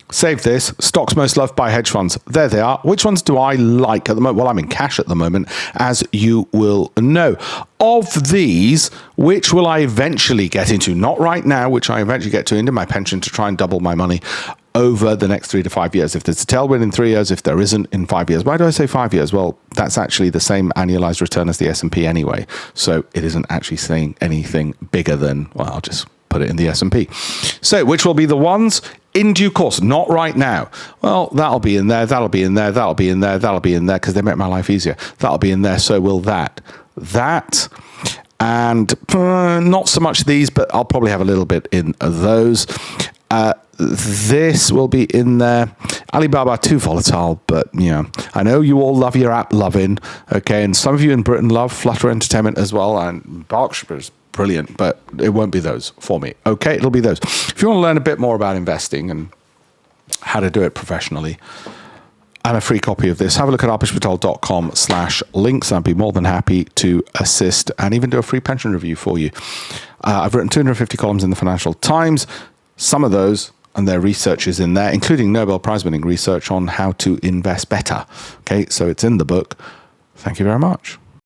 Save this. Stocks most loved by hedge funds. There they are. Which ones do I like at the moment? Well, I'm in cash at the moment, as you will know. Of these, which will I eventually get into? Not right now, which I eventually get to into my pension to try and double my money over the next 3 to 5 years. If there's a tailwind in 3 years, if there isn't in 5 years. Why do I say 5 years? Well, that's actually the same annualized return as the S&P anyway. So it isn't actually saying anything bigger than, well, I'll just put it in the S&P. So which will be the ones in due course, not right now. Well, that'll be in there, that'll be in there, that'll be in there, that'll be in there, because they make my life easier. That'll be in there, so will that. That, and not so much these, but I'll probably have a little bit in those. This will be in there. Alibaba, too volatile, but I know you all love your app loving, okay, and some of you in Britain love Flutter Entertainment as well, and Berkshire's brilliant, but it won't be those for me. Okay, it'll be those. If you want to learn a bit more about investing and how to do it professionally, and a free copy of this, have a look at alpeshpatel.com/links. I'd be more than happy to assist and even do a free pension review for you. I've written 250 columns in the Financial Times. Some of those and their research is in there, including Nobel Prize winning research on how to invest better. Okay, so it's in the book. Thank you very much.